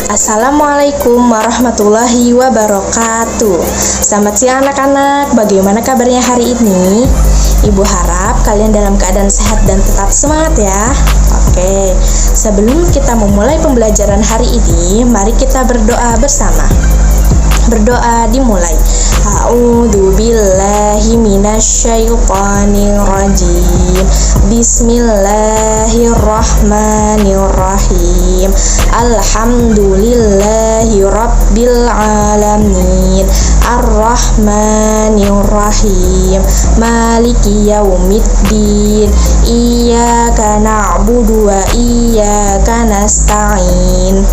Assalamualaikum warahmatullahi wabarakatuh. Selamat siang anak-anak, bagaimana kabarnya hari ini? Ibu harap kalian dalam keadaan sehat dan tetap semangat ya. Oke, sebelum kita memulai pembelajaran hari ini, mari kita berdoa bersama. Berdoa dimulai. A'udzu billahi minasyaitonir rajim. Bismillahirrahmanirrahim. Alhamdulillahi rabbil alamin. Arrahmanirrahim. Maliki yaumiddin. Iyyaka na'budu wa iyyaka nasta'in.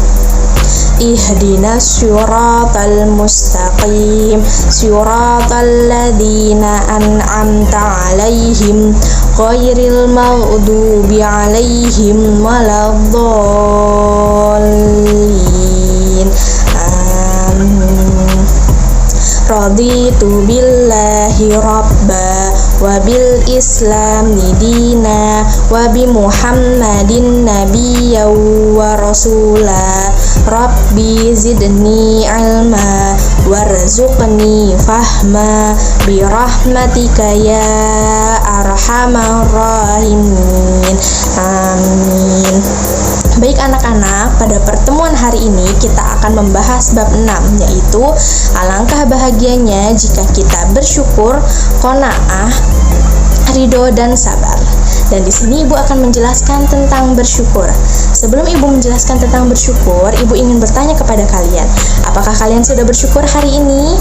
Ihdinas siratal mustaqim, siratal ladzina an'amta 'alaihim ghairil maghdubi 'alaihim waladdallin. Amin. Raditu billahi rabba wa bil islami dina wa bi muhammadin nabiyya wa rasula. Rabbi zidni ilma warzuqni fahma bi rahmatika ya arhamar rahimin. Amin. Baik anak-anak, pada pertemuan hari ini kita akan membahas bab 6, yaitu alangkah bahagianya jika kita bersyukur, qanaah, ridho dan sabar. Dan di sini Ibu akan menjelaskan tentang bersyukur. Sebelum Ibu menjelaskan tentang bersyukur, Ibu ingin bertanya kepada kalian, apakah kalian sudah bersyukur hari ini?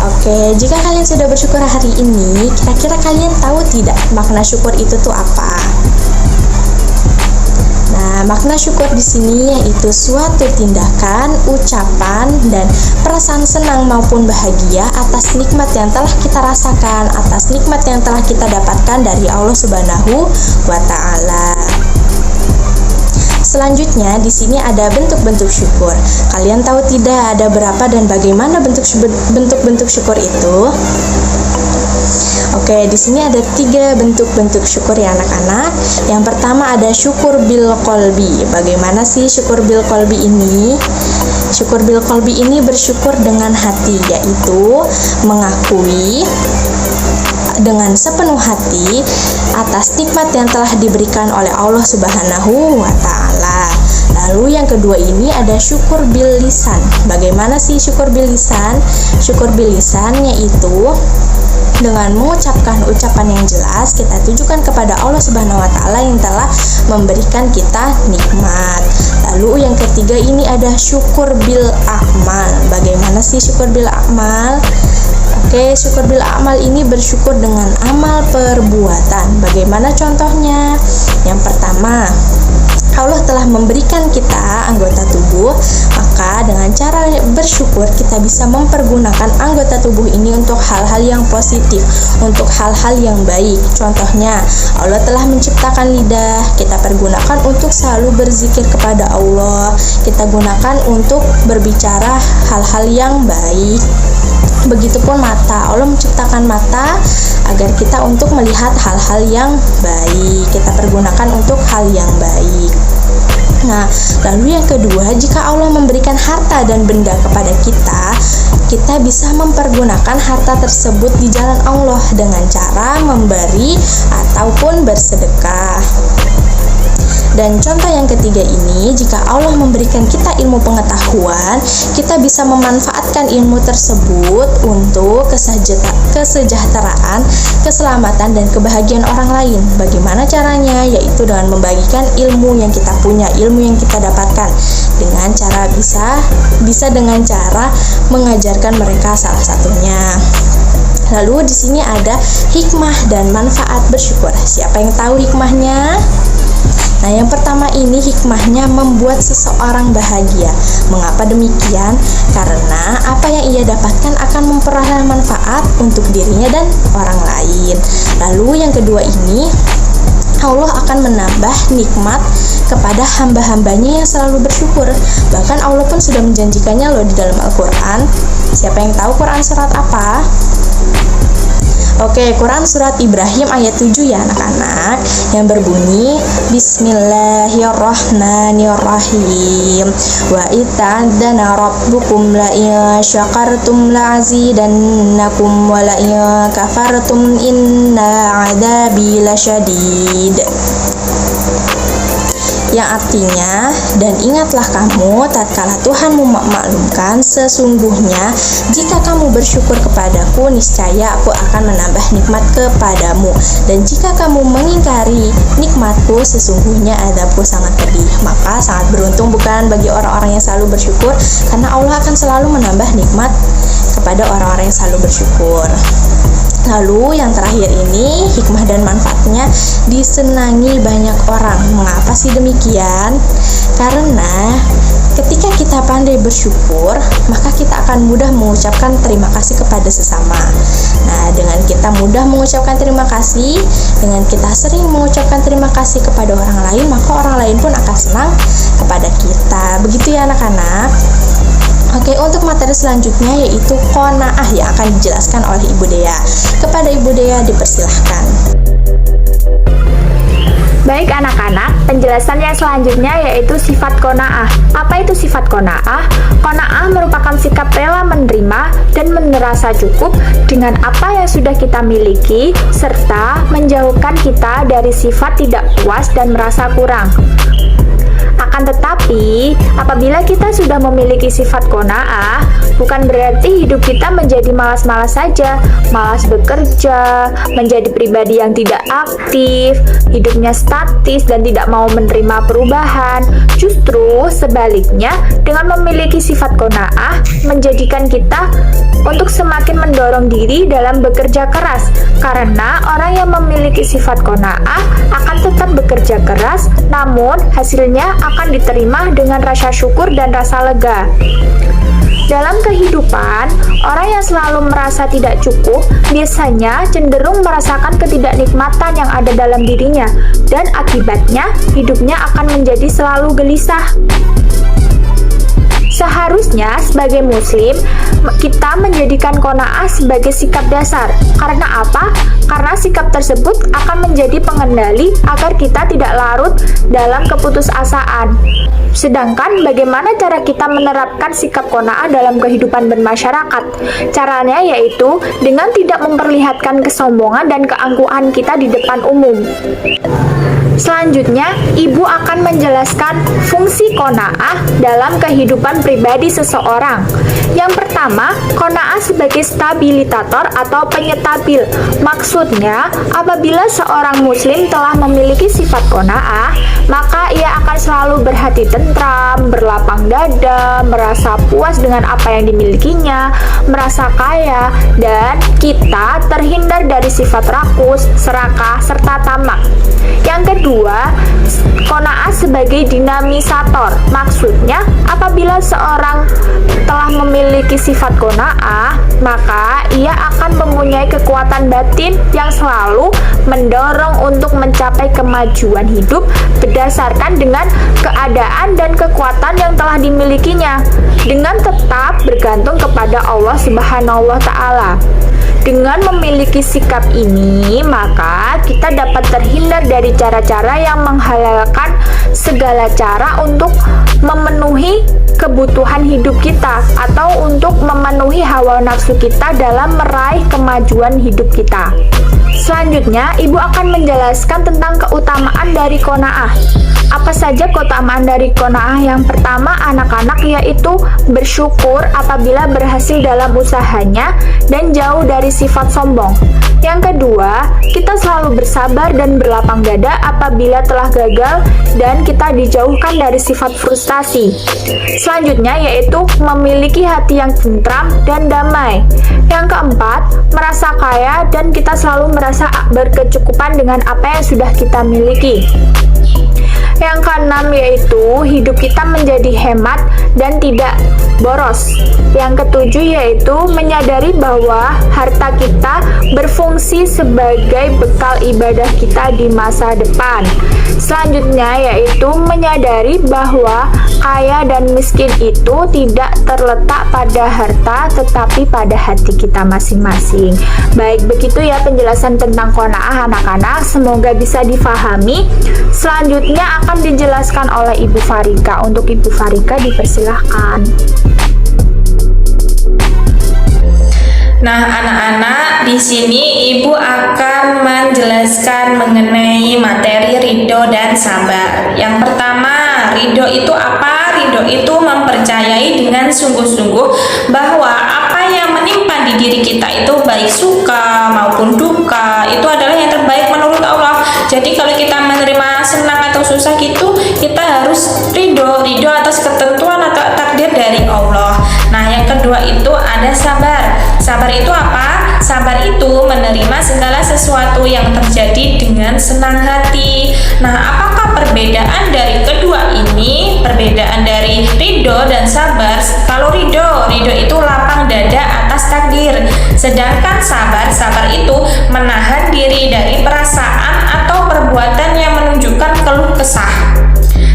Oke, jika kalian sudah bersyukur hari ini, kira-kira kalian tahu tidak makna syukur itu tuh apa? Nah, makna syukur di sini yaitu suatu tindakan, ucapan, dan perasaan senang maupun bahagia atas nikmat yang telah kita rasakan, atas nikmat yang telah kita dapatkan dari Allah Subhanahu wa Ta'ala. Selanjutnya, di sini ada bentuk-bentuk syukur. Kalian tahu tidak ada berapa dan bagaimana bentuk-bentuk syukur itu? Oke, di sini ada 3 bentuk-bentuk syukur ya anak-anak. Yang pertama ada syukur bil qalbi. Bagaimana sih syukur bil qalbi ini? Syukur bil qalbi ini bersyukur dengan hati, yaitu mengakui dengan sepenuh hati atas nikmat yang telah diberikan oleh Allah Subhanahu wa Ta'ala. Lalu yang kedua ini ada syukur bil lisan. Bagaimana sih syukur bil lisan? Syukur bil lisan yaitu dengan mengucapkan ucapan yang jelas kita tujukan kepada Allah Subhanahu wa Ta'ala yang telah memberikan kita nikmat. Lalu yang ketiga ini ada syukur bil amal. Bagaimana sih syukur bil amal? Oke, syukur bil amal ini bersyukur dengan amal perbuatan. Bagaimana contohnya? Yang pertama, Allah telah memberikan kita anggota tubuh, maka dengan cara bersyukur kita bisa mempergunakan anggota tubuh ini untuk hal-hal yang positif, untuk hal-hal yang baik. Contohnya, Allah telah menciptakan lidah, kita pergunakan untuk selalu berzikir kepada Allah, kita gunakan untuk berbicara hal-hal yang baik. Begitupun mata, Allah menciptakan mata agar kita untuk melihat hal-hal yang baik, kita pergunakan untuk hal yang baik. Nah, lalu yang kedua, jika Allah memberikan harta dan benda kepada kita bisa mempergunakan harta tersebut di jalan Allah dengan cara memberi ataupun bersedekah. Dan contoh yang ketiga ini, jika Allah memberikan kita ilmu pengetahuan, kita bisa memanfaatkan ilmu tersebut untuk kesejahteraan, keselamatan, dan kebahagiaan orang lain. Bagaimana caranya? Yaitu dengan membagikan ilmu yang kita punya, ilmu yang kita dapatkan, dengan cara bisa dengan cara mengajarkan mereka salah satunya. Lalu di sini ada hikmah dan manfaat bersyukur. Siapa yang tahu hikmahnya? Nah, yang pertama ini hikmahnya membuat seseorang bahagia. Mengapa demikian? Karena apa yang ia dapatkan akan memperoleh manfaat untuk dirinya dan orang lain. Lalu yang kedua ini Allah akan menambah nikmat kepada hamba-hambanya yang selalu bersyukur. Bahkan Allah pun sudah menjanjikannya loh di dalam Al-Quran. Siapa yang tahu Quran surat apa? Oke, Quran surat Ibrahim ayat 7 ya anak-anak, yang berbunyi Bismillahirrahmanirrahim. Wa ita'adana rabbukum la in syakartum la azidannakum wa la in kafartum inna adabi lasyadid. Yang artinya, dan ingatlah kamu tatkala Tuhanmu memaklumkan, sesungguhnya jika kamu bersyukur kepadaku, niscaya aku akan menambah nikmat kepadamu, dan jika kamu mengingkari nikmatku, sesungguhnya azabku sangat pedih. Maka sangat beruntung bukan bagi orang-orang yang selalu bersyukur, karena Allah akan selalu menambah nikmat kepada orang-orang yang selalu bersyukur. Lalu yang terakhir ini, hikmah dan manfaatnya disenangi banyak orang. Mengapa sih demikian? Karena ketika kita pandai bersyukur, maka kita akan mudah mengucapkan terima kasih kepada sesama. Nah, dengan kita mudah mengucapkan terima kasih, dengan kita sering mengucapkan terima kasih kepada orang lain, maka orang lain pun akan senang kepada kita. Begitu ya anak-anak. Oke, untuk materi selanjutnya yaitu qanaah yang akan dijelaskan oleh Ibu Dea. Kepada Ibu Dea dipersilahkan. Baik anak-anak, penjelasan yang selanjutnya yaitu sifat qanaah. Apa itu sifat qanaah? Qanaah merupakan sikap rela menerima dan merasa cukup dengan apa yang sudah kita miliki, serta menjauhkan kita dari sifat tidak puas dan merasa kurang. Akan tetapi, apabila kita sudah memiliki sifat qanaah, bukan berarti hidup kita menjadi malas-malas saja, malas bekerja, menjadi pribadi yang tidak aktif, hidupnya statis dan tidak mau menerima perubahan. Justru sebaliknya, dengan memiliki sifat qanaah, menjadikan kita untuk semakin mendorong diri dalam bekerja keras, karena orang yang memiliki sifat qanaah akan tetap bekerja keras, namun hasilnya akan diterima dengan rasa syukur dan rasa lega. Dalam kehidupan, orang yang selalu merasa tidak cukup biasanya cenderung merasakan ketidaknikmatan yang ada dalam dirinya, dan akibatnya hidupnya akan menjadi selalu gelisah. Seharusnya sebagai muslim, kita menjadikan qanaah sebagai sikap dasar. Karena apa? Karena sikap tersebut akan menjadi pengendali agar kita tidak larut dalam keputusasaan. Sedangkan bagaimana cara kita menerapkan sikap qanaah dalam kehidupan bermasyarakat? Caranya yaitu dengan tidak memperlihatkan kesombongan dan keangkuhan kita di depan umum. Selanjutnya, Ibu akan menjelaskan fungsi qanaah dalam kehidupan pribadi seseorang. Yang pertama, qanaah sebagai stabilitator atau penyetabil. Maksudnya, apabila seorang muslim telah memiliki sifat qanaah, maka ia akan selalu berhati tentram, berlapang dada, merasa puas dengan apa yang dimilikinya, merasa kaya, dan kita terhindar dari sifat rakus, serakah, serta tamak. Yang kedua, qanaah sebagai dinamisator. Maksudnya, apabila seorang telah memiliki sifat qanaah, maka ia akan mempunyai kekuatan batin yang selalu mendorong untuk mencapai kemajuan hidup berdasarkan dengan keadaan dan kekuatan yang telah dimilikinya, dengan tetap bergantung kepada Allah Subhanahu wa Ta'ala. Dengan memiliki sikap ini, maka kita dapat terhindar dari cara-cara yang menghalalkan segala cara untuk memenuhi kebutuhan hidup kita atau untuk memenuhi hawa nafsu kita dalam meraih kemajuan hidup kita. Selanjutnya, Ibu akan menjelaskan tentang keutamaan dari qanaah. Apa saja keutamaan dari qanaah? Yang pertama, anak-anak, yaitu bersyukur apabila berhasil dalam usahanya dan jauh dari sifat sombong. Yang kedua, kita selalu bersabar dan berlapang dada apabila telah gagal dan kita dijauhkan dari sifat frustasi. Selanjutnya yaitu memiliki hati yang tentram dan damai. Yang keempat, merasa kaya dan kita selalu merasa berkecukupan dengan apa yang sudah kita miliki. Yang keenam yaitu hidup kita menjadi hemat dan tidak boros. Yang ketujuh yaitu menyadari bahwa harta kita berfungsi sebagai bekal ibadah kita di masa depan. Selanjutnya yaitu menyadari bahwa kaya dan miskin itu tidak terletak pada harta tetapi pada hati kita masing-masing. Baik, begitu ya penjelasan tentang qanaah anak-anak, semoga bisa difahami. Selanjutnya akan dijelaskan oleh Ibu Farika. Untuk Ibu Farika dipersilahkan. Nah, anak-anak, di sini Ibu akan menjelaskan mengenai materi ridho dan sabar. Yang pertama, ridho itu apa? Ridho itu mempercayai dengan sungguh-sungguh bahwa apa yang menimpa di diri kita itu baik suka maupun duka, itu adalah yang terbaik menurut Allah. Jadi kalau kita menerima senang atau susah gitu, kita harus ridho atas ketentuan atau takdir dari Allah. Nah, yang kedua itu ada sabar. Sabar itu apa? Sabar itu menerima segala sesuatu yang terjadi dengan senang hati. Nah, apakah perbedaan dari kedua ini? Perbedaan dari ridho dan sabar. Kalau ridho itu lapang dada atas takdir. Sedangkan sabar itu menahan diri dari perasaan atau perbuatan yang menunjukkan keluh kesah.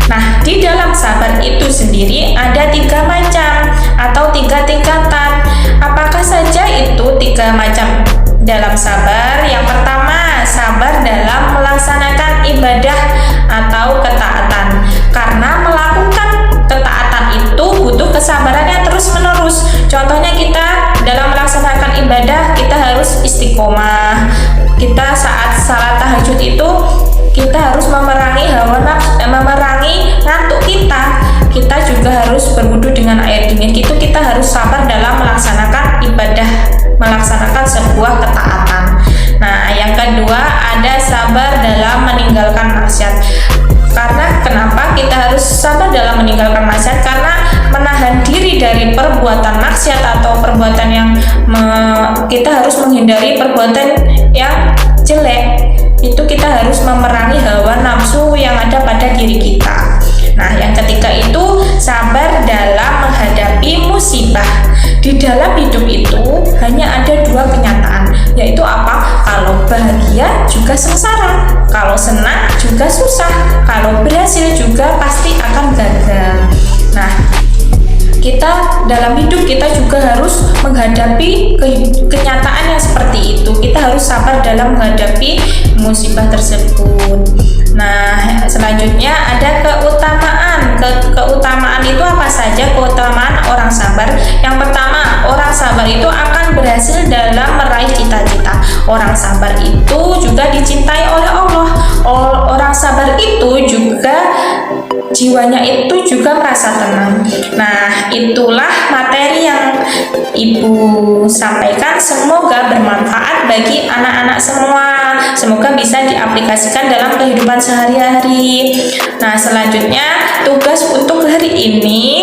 Nah, di dalam sabar itu sendiri ada 3 macam atau 3 tingkatan. Apakah saja itu 3 macam dalam sabar? Yang pertama, sabar dalam melaksanakan ibadah atau ketaatan. Karena melakukan ketaatan itu butuh kesabaran yang terus-menerus. Contohnya kita dalam melaksanakan ibadah, kita harus istiqomah. Kita saat salat tahajud itu kita harus memerangi hawa nafsu, memerangi ngantuk kita. Kita juga harus berwudu dengan air dingin. Itu kita harus sabar dalam melaksanakan ibadah, melaksanakan sebuah ketaatan. Nah, yang kedua ada sabar dalam meninggalkan maksiat. Karena kenapa kita harus sabar dalam meninggalkan maksiat? Karena menahan diri dari perbuatan maksiat atau perbuatan yang kita harus menghindari perbuatan yang jelek. Itu kita harus memerangi hawa nafsu yang ada pada diri kita. Nah, yang ketiga itu sabar dalam menghadapi musibah. Di dalam hidup itu hanya ada 2 kenyataan, yaitu apa? Kalau bahagia juga sengsara, kalau senang juga susah, kalau berhasil juga pasti akan gagal. Nah, kita dalam hidup kita juga harus menghadapi kenyataan yang seperti itu. Kita harus sabar dalam menghadapi musibah tersebut. Nah, selanjutnya ada keutamaan. Keutamaan itu apa saja keutamaan orang sabar? Yang pertama, orang sabar itu akan berhasil dalam meraih cita-cita. Orang sabar itu juga dicintai oleh Allah. Orang sabar itu juga jiwanya itu juga merasa tenang. Nah, itulah materi yang Ibu sampaikan. Semoga bermanfaat bagi anak-anak semua. Semoga bisa diaplikasikan dalam kehidupan sehari-hari. Nah, selanjutnya tugas untuk hari ini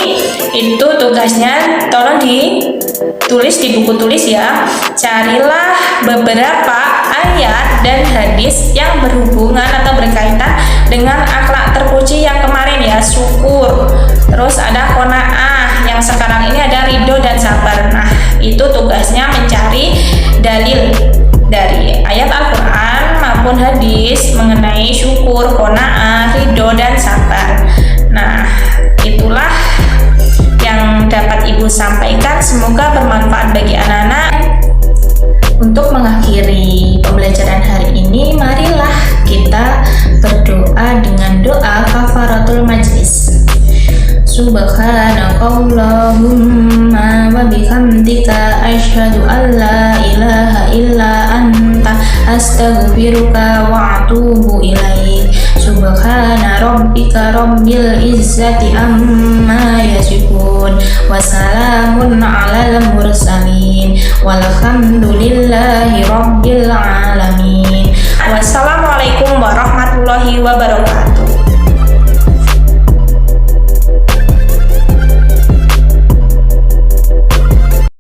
itu tugasnya tolong ditulis di buku tulis ya. Carilah beberapa ayat dan hadis yang berhubungan atau berkaitan dengan akhlak terpuji yang kemarin ya, syukur. Terus ada qanaah, yang sekarang ini ada ridho dan sabar. Nah, itu tugasnya mencari dalil dari ayat Al-Quran maupun hadis mengenai syukur, qanaah, ridho dan sabar. Nah, itulah yang dapat Ibu sampaikan. Semoga bermanfaat bagi anak-anak. Untuk mengakhiri pembelajaran hari ini, marilah kita berdoa dengan doa kafaratul majlis. Subhanakallahumma wa bihamdika asyhadu an la ilaha illa anta astaghfiruka wa atubu ilaik. Subhana rabbika rabbil izzati amma yasifun wa salamun alal mursalin walhamdulillahi rabbil alamin. Wassalamualaikum warahmatullahi wabarakatuh.